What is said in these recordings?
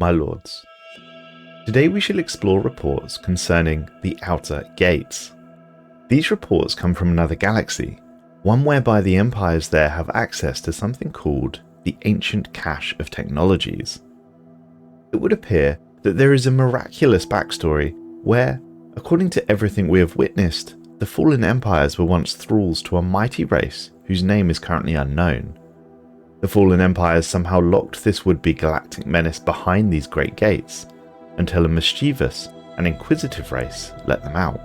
my lords. Today we shall explore reports concerning the Outer Gates. These reports come from another galaxy, one whereby the empires there have access to something called the Ancient Cache of Technologies. It would appear that there is a miraculous backstory where, according to everything we have witnessed, the fallen empires were once thralls to a mighty race whose name is currently unknown. The fallen empires somehow locked this would-be galactic menace behind these great gates, until a mischievous and inquisitive race let them out.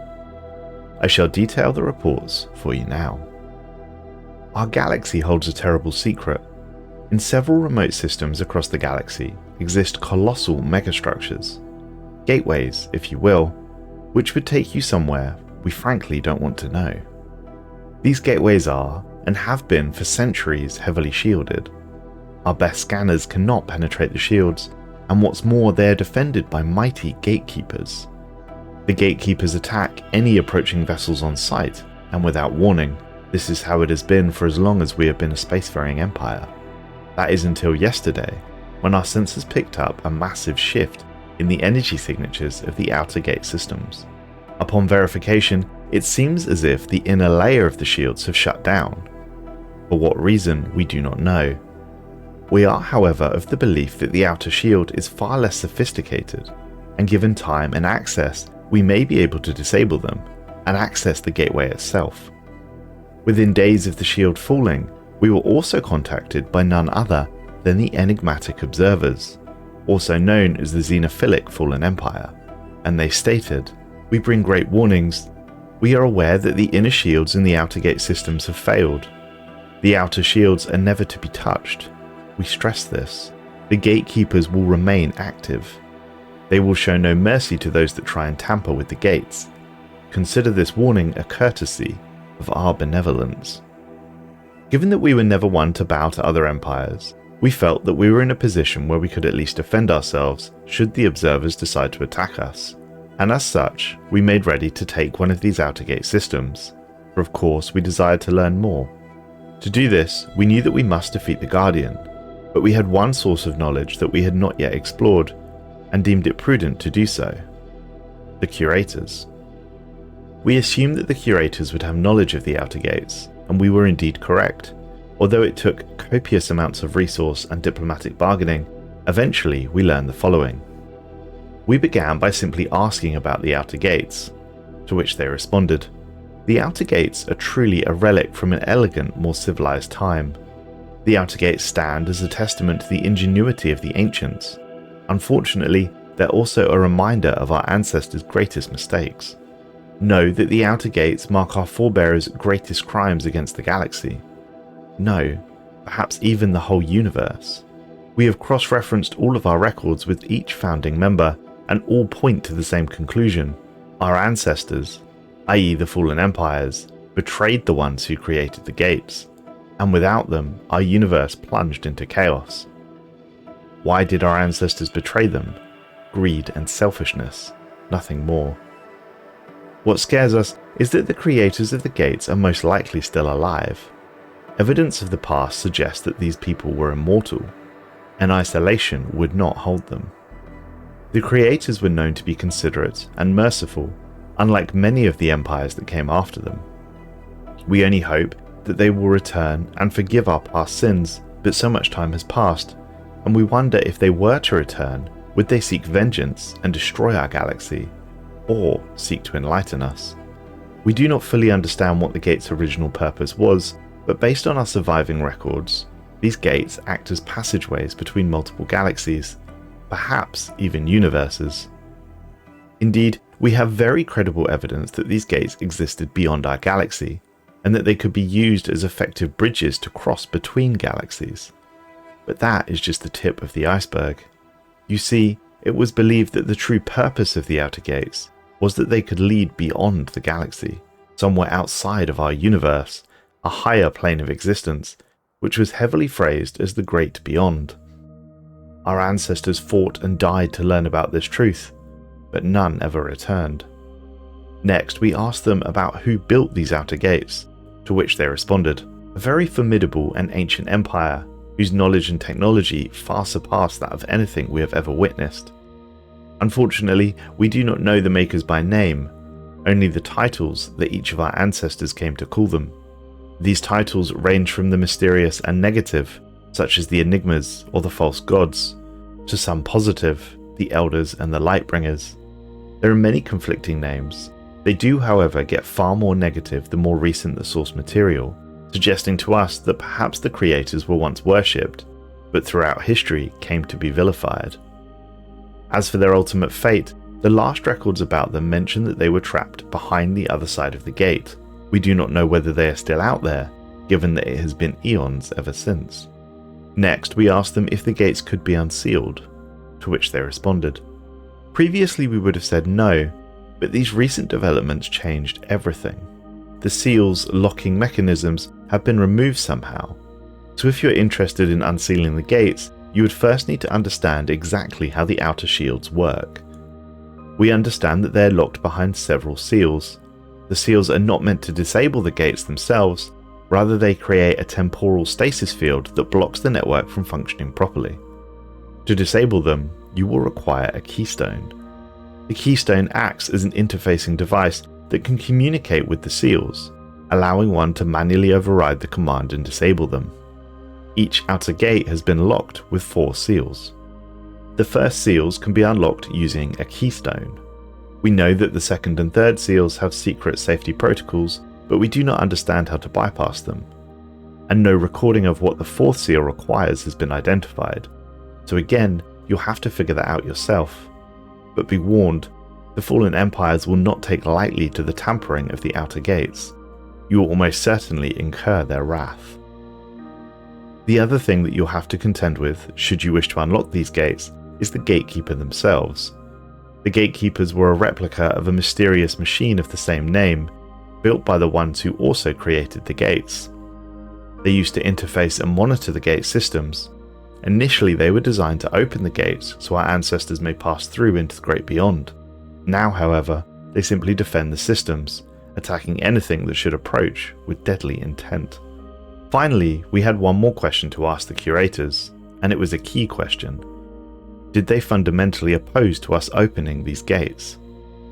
I shall detail the reports for you now. Our galaxy holds a terrible secret. In several remote systems across the galaxy exist colossal megastructures, gateways, if you will, which would take you somewhere we frankly don't want to know. These gateways are, and have been for centuries, heavily shielded. Our best scanners cannot penetrate the shields, and what's more, they are defended by mighty gatekeepers. The gatekeepers attack any approaching vessels on sight, and without warning. This is how it has been for as long as we have been a spacefaring empire. That is until yesterday, when our sensors picked up a massive shift in the energy signatures of the outer gate systems. Upon verification, it seems as if the inner layer of the shields have shut down. For what reason, we do not know. We are, however, of the belief that the outer shield is far less sophisticated, and given time and access, we may be able to disable them and access the gateway itself. Within days of the shield falling, we were also contacted by none other than the enigmatic observers, also known as the Xenophilic Fallen Empire, and they stated, "We bring great warnings. We are aware that the inner shields in the outer gate systems have failed. The outer shields are never to be touched. We stress this. The gatekeepers will remain active. They will show no mercy to those that try and tamper with the gates. Consider this warning a courtesy of our benevolence." Given that we were never one to bow to other empires, we felt that we were in a position where we could at least defend ourselves should the observers decide to attack us, and as such, we made ready to take one of these outer gate systems, for of course we desired to learn more. To do this, we knew that we must defeat the Guardian, but we had one source of knowledge that we had not yet explored, and deemed it prudent to do so: the curators. We assumed that the curators would have knowledge of the outer gates, and we were indeed correct. Although it took copious amounts of resource and diplomatic bargaining, eventually we learned the following. We began by simply asking about the outer gates, to which they responded. The outer gates are truly a relic from an elegant, more civilized time. The outer gates stand as a testament to the ingenuity of the ancients. Unfortunately, they're also a reminder of our ancestors' greatest mistakes. Know that the outer gates mark our forebears' greatest crimes against the galaxy. No, perhaps even the whole universe. We have cross-referenced all of our records with each founding member, and all point to the same conclusion. Our ancestors, i.e. the fallen empires, betrayed the ones who created the gates, and without them, our universe plunged into chaos. Why did our ancestors betray them? Greed and selfishness, nothing more. What scares us is that the creators of the gates are most likely still alive. Evidence of the past suggests that these people were immortal, and isolation would not hold them. The creators were known to be considerate and merciful, unlike many of the empires that came after them. We only hope that they will return and forgive our past sins, but so much time has passed, and we wonder if they were to return, would they seek vengeance and destroy our galaxy, or seek to enlighten us? We do not fully understand what the gate's original purpose was, but based on our surviving records, these gates act as passageways between multiple galaxies, perhaps even universes. Indeed, we have very credible evidence that these gates existed beyond our galaxy, and that they could be used as effective bridges to cross between galaxies. But that is just the tip of the iceberg. You see, it was believed that the true purpose of the outer gates was that they could lead beyond the galaxy, somewhere outside of our universe, a higher plane of existence, which was heavily phrased as the Great Beyond. Our ancestors fought and died to learn about this truth, but none ever returned. Next, we asked them about who built these outer gates, to which they responded, a very formidable and ancient empire, whose knowledge and technology far surpass that of anything we have ever witnessed. Unfortunately, we do not know the makers by name, only the titles that each of our ancestors came to call them. These titles range from the mysterious and negative, such as the Enigmas or the False Gods, to some positive, the Elders and the Lightbringers. There are many conflicting names. They do, however, get far more negative the more recent the source material, suggesting to us that perhaps the creators were once worshipped, but throughout history came to be vilified. As for their ultimate fate, the last records about them mention that they were trapped behind the other side of the gate. We do not know whether they are still out there, given that it has been eons ever since. Next, we asked them if the gates could be unsealed, to which they responded. Previously we would have said no, but these recent developments changed everything. The seal's locking mechanisms have been removed somehow, so if you're interested in unsealing the gates, you would first need to understand exactly how the outer shields work. We understand that they're locked behind several seals. The seals are not meant to disable the gates themselves, rather they create a temporal stasis field that blocks the network from functioning properly. To disable them, you will require a keystone. The keystone acts as an interfacing device that can communicate with the seals, allowing one to manually override the command and disable them. Each outer gate has been locked with 4 seals. The first seals can be unlocked using a keystone. We know that the second and third seals have secret safety protocols, but we do not understand how to bypass them. And no recording of what the 4th seal requires has been identified. So again, you'll have to figure that out yourself. But be warned, the fallen empires will not take lightly to the tampering of the outer gates. You will almost certainly incur their wrath. The other thing that you'll have to contend with, should you wish to unlock these gates, is the gatekeeper themselves. The gatekeepers were a replica of a mysterious machine of the same name, built by the ones who also created the gates. They used to interface and monitor the gate systems. Initially they were designed to open the gates so our ancestors may pass through into the great beyond. Now, however, they simply defend the systems, attacking anything that should approach with deadly intent. Finally, we had one more question to ask the curators, and it was a key question. Did they fundamentally oppose to us opening these gates?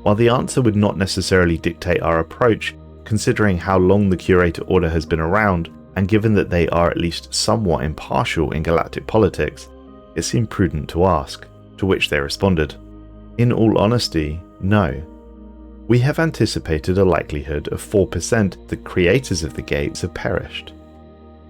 While the answer would not necessarily dictate our approach, considering how long the curator order has been around, and given that they are at least somewhat impartial in galactic politics, it seemed prudent to ask, to which they responded. In all honesty, no. We have anticipated a likelihood of 4% that creators of the gates have perished.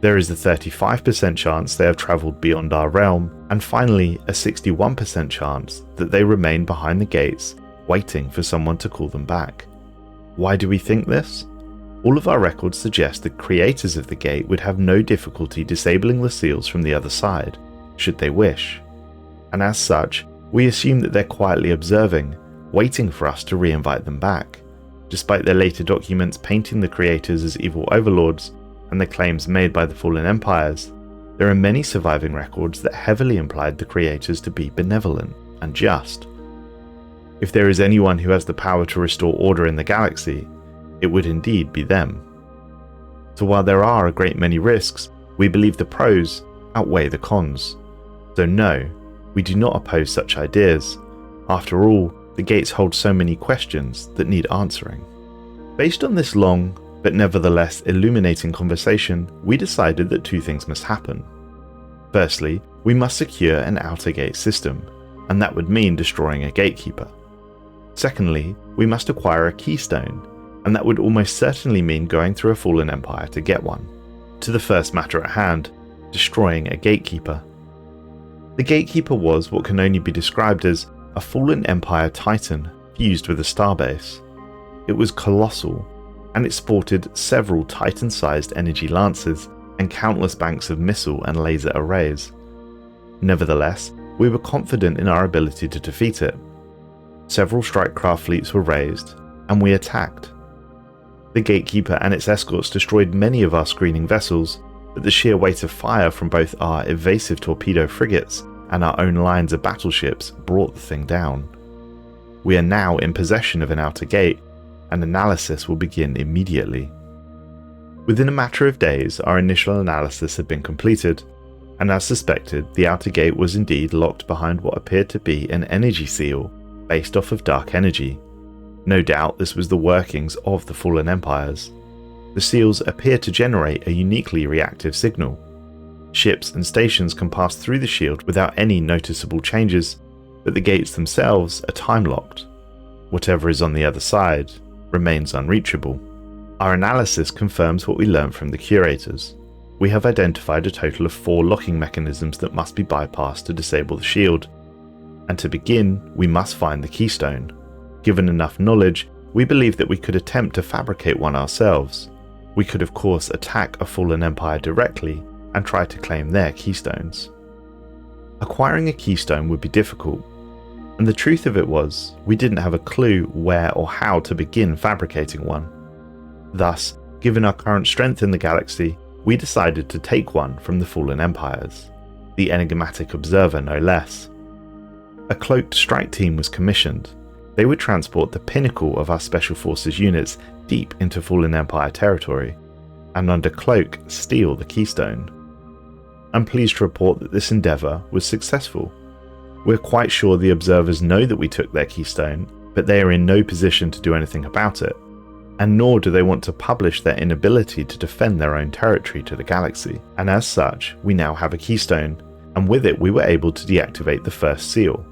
There is a 35% chance they have travelled beyond our realm, and finally a 61% chance that they remain behind the gates, waiting for someone to call them back. Why do we think this? All of our records suggest that creators of the gate would have no difficulty disabling the seals from the other side, should they wish. And as such, we assume that they're quietly observing, waiting for us to re-invite them back. Despite their later documents painting the creators as evil overlords, and the claims made by the fallen empires, there are many surviving records that heavily implied the creators to be benevolent and just. If there is anyone who has the power to restore order in the galaxy, it would indeed be them. So while there are a great many risks, we believe the pros outweigh the cons. So no, we do not oppose such ideas. After all, the gates hold so many questions that need answering. Based on this long, but nevertheless illuminating conversation, we decided that 2 things must happen. Firstly, we must secure an outer gate system, and that would mean destroying a gatekeeper. Secondly, we must acquire a keystone, and that would almost certainly mean going through a fallen empire to get one. To the first matter at hand, destroying a gatekeeper. The gatekeeper was what can only be described as a fallen empire titan fused with a starbase. It was colossal, and it sported several titan-sized energy lances and countless banks of missile and laser arrays. Nevertheless, we were confident in our ability to defeat it. Several strike craft fleets were raised, and we attacked. The gatekeeper and its escorts destroyed many of our screening vessels, but the sheer weight of fire from both our evasive torpedo frigates and our own lines of battleships brought the thing down. We are now in possession of an outer gate, and analysis will begin immediately. Within a matter of days, our initial analysis had been completed. and as suspected, the outer gate was indeed locked behind what appeared to be an energy seal based off of dark energy. No doubt this was the workings of the fallen empires. The seals appear to generate a uniquely reactive signal. Ships and stations can pass through the shield without any noticeable changes, but the gates themselves are time-locked. Whatever is on the other side remains unreachable. Our analysis confirms what we learned from the curators. We have identified a total of 4 locking mechanisms that must be bypassed to disable the shield, and to begin, we must find the keystone. Given enough knowledge, we believe that we could attempt to fabricate one ourselves. We could of course attack a fallen empire directly and try to claim their keystones. Acquiring a keystone would be difficult, and the truth of it was, we didn't have a clue where or how to begin fabricating one. Thus, given our current strength in the galaxy, we decided to take one from the fallen empires, the enigmatic observer no less. A cloaked strike team was commissioned. They would transport the pinnacle of our special forces units deep into fallen empire territory, and under cloak steal the keystone. I'm pleased to report that this endeavour was successful. We're quite sure the observers know that we took their keystone, but they are in no position to do anything about it, and nor do they want to publish their inability to defend their own territory to the galaxy, and as such, we now have a keystone, and with it we were able to deactivate the first seal.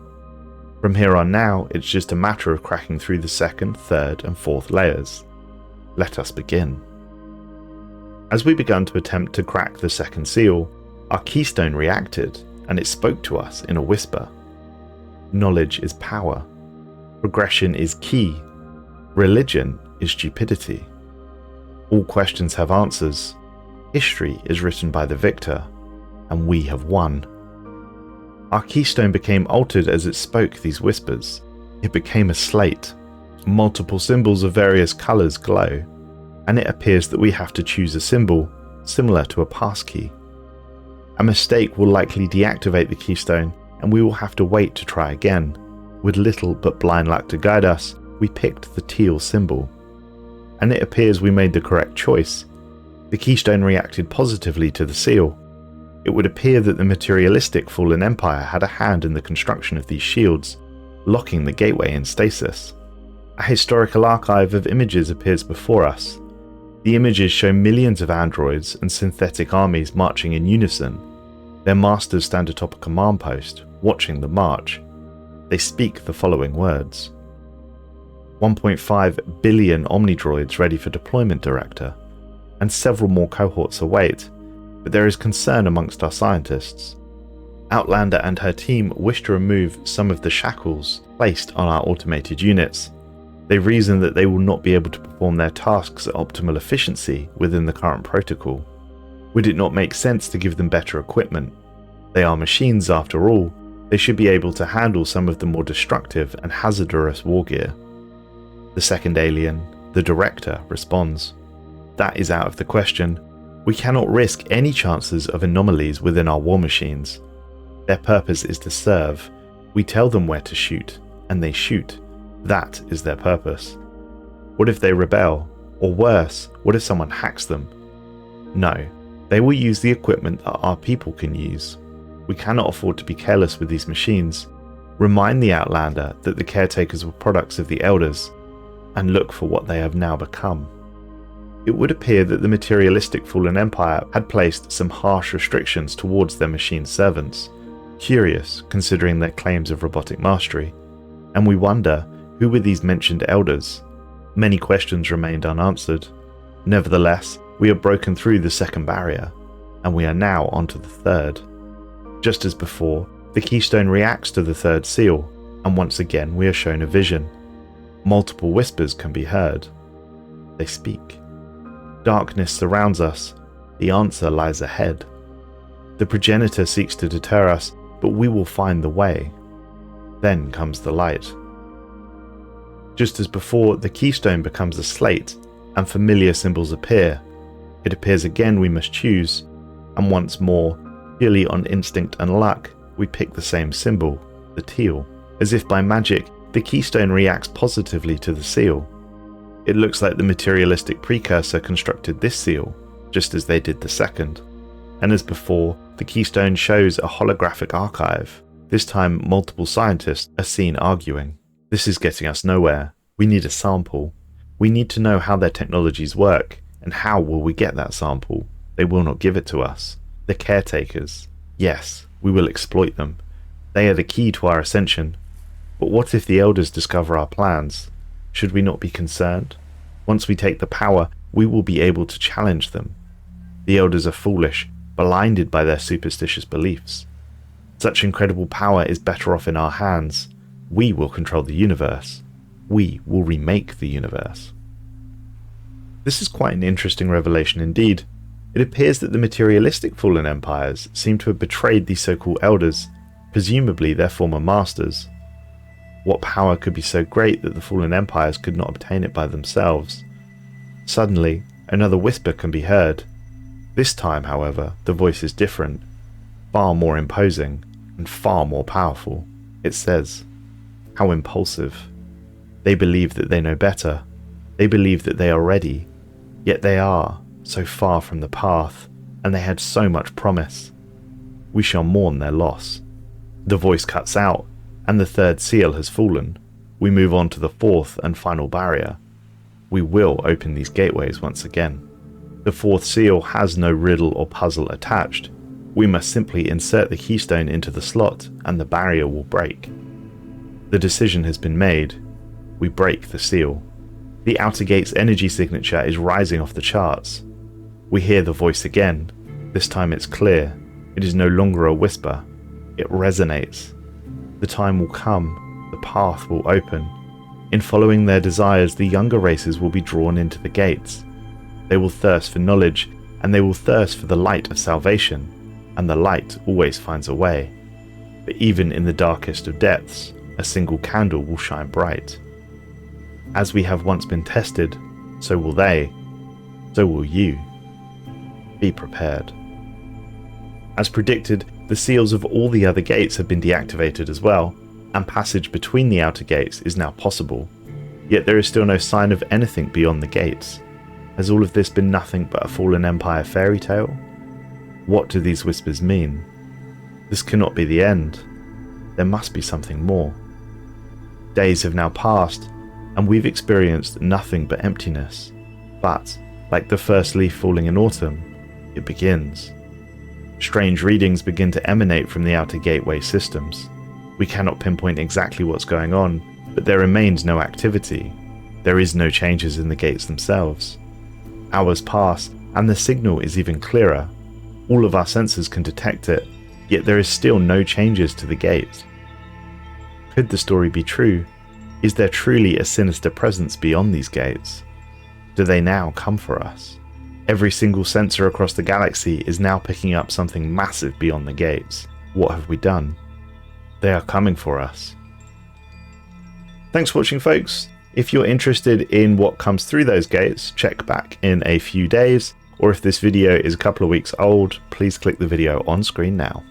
From here on now, it's just a matter of cracking through the 2nd, 3rd and 4th layers. Let us begin. As we began to attempt to crack the 2nd seal, our keystone reacted, and it spoke to us in a whisper. Knowledge is power. Progression is key. Religion is stupidity. All questions have answers. History is written by the victor, and we have won. Our keystone became altered as it spoke these whispers. It became a slate. Multiple symbols of various colours glow, and it appears that we have to choose a symbol, similar to a passkey. A mistake will likely deactivate the keystone, and we will have to wait to try again. With little but blind luck to guide us, we picked the teal symbol. And it appears we made the correct choice. The keystone reacted positively to the seal. It would appear that the materialistic fallen empire had a hand in the construction of these shields, locking the gateway in stasis. A historical archive of images appears before us. The images show millions of androids and synthetic armies marching in unison. Their masters stand atop a command post, watching the march. They speak the following words. 1.5 billion Omnidroids ready for deployment, Director, and several more cohorts await, but there is concern amongst our scientists. Outlander and her team wish to remove some of the shackles placed on our automated units. They reason that they will not be able to perform their tasks at optimal efficiency within the current protocol. Would it not make sense to give them better equipment? They are machines after all. They should be able to handle some of the more destructive and hazardous war gear. The second alien, the Director, responds. That is out of the question. We cannot risk any chances of anomalies within our war machines. Their purpose is to serve. We tell them where to shoot, and they shoot. That is their purpose. What if they rebel? Or worse, what if someone hacks them? No, they will use the equipment that our people can use. We cannot afford to be careless with these machines. Remind the Outlander that the caretakers were products of the Elders, and look for what they have now become. It would appear that the materialistic fallen empire had placed some harsh restrictions towards their machine servants. Curious, considering their claims of robotic mastery. And we wonder, who were these mentioned elders? Many questions remained unanswered. Nevertheless, we have broken through the second barrier, and we are now onto the third. Just as before, the keystone reacts to the third seal, and once again we are shown a vision. Multiple whispers can be heard. They speak. Darkness surrounds us. The answer lies ahead. The progenitor seeks to deter us, but we will find the way. Then comes the light. Just as before, the keystone becomes a slate, and familiar symbols appear. It appears again we must choose, and once more, purely on instinct and luck, we pick the same symbol, the teal. As if by magic, the keystone reacts positively to the seal. It looks like the materialistic precursor constructed this seal, just as they did the second. And as before, The keystone shows a holographic archive. This time, multiple scientists are seen arguing. This is getting us nowhere. We need a sample. We need to know how their technologies work, and how will we get that sample? They will not give it to us. The caretakers. Yes, we will exploit them. They are the key to our ascension. But what if the elders discover our plans? Should we not be concerned? Once we take the power, we will be able to challenge them. The elders are foolish, blinded by their superstitious beliefs. Such incredible power is better off in our hands. We will control the universe. We will remake the universe. This is quite an interesting revelation indeed. It appears that the materialistic fallen empires seem to have betrayed these so-called elders, presumably their former masters. What power could be so great that the fallen empires could not obtain it by themselves? Suddenly, another whisper can be heard. This time, however, the voice is different, far more imposing, and far more powerful. It says, how impulsive. They believe that they know better. They believe that they are ready. Yet they are so far from the path, and they had so much promise. We shall mourn their loss. The voice cuts out, and the third seal has fallen. We move on to the fourth and final barrier. We will open these gateways once again. The fourth seal has no riddle or puzzle attached. We must simply insert the keystone into the slot and the barrier will break. The decision has been made. We break the seal. The outer gate's energy signature is rising off the charts. We hear the voice again. This time it's clear. It is no longer a whisper. It resonates. The time will come. The path will open. In following their desires, the younger races will be drawn into the gates. They will thirst for knowledge, and they will thirst for the light of salvation, and the light always finds a way. But even in the darkest of depths, a single candle will shine bright. As we have once been tested, so will they, so will you. Be prepared. As predicted, the seals of all the other gates have been deactivated as well, and passage between the outer gates is now possible. Yet there is still no sign of anything beyond the gates. Has all of this been nothing but a fallen empire fairy tale? What do these whispers mean? This cannot be the end. There must be something more. Days have now passed, and we've experienced nothing but emptiness. But, like the first leaf falling in autumn, it begins. Strange readings begin to emanate from the outer gateway systems. We cannot pinpoint exactly what's going on, but there remains no activity. There is no changes in the gates themselves. Hours pass, and the signal is even clearer. All of our sensors can detect it, yet there is still no changes to the gates. Could the story be true? Is there truly a sinister presence beyond these gates? Do they now come for us? Every single sensor across the galaxy is now picking up something massive beyond the gates. What have we done? They are coming for us. Thanks for watching, folks. If you're interested in what comes through those gates, check back in a few days, or if this video is a couple of weeks old, please click the video on screen now.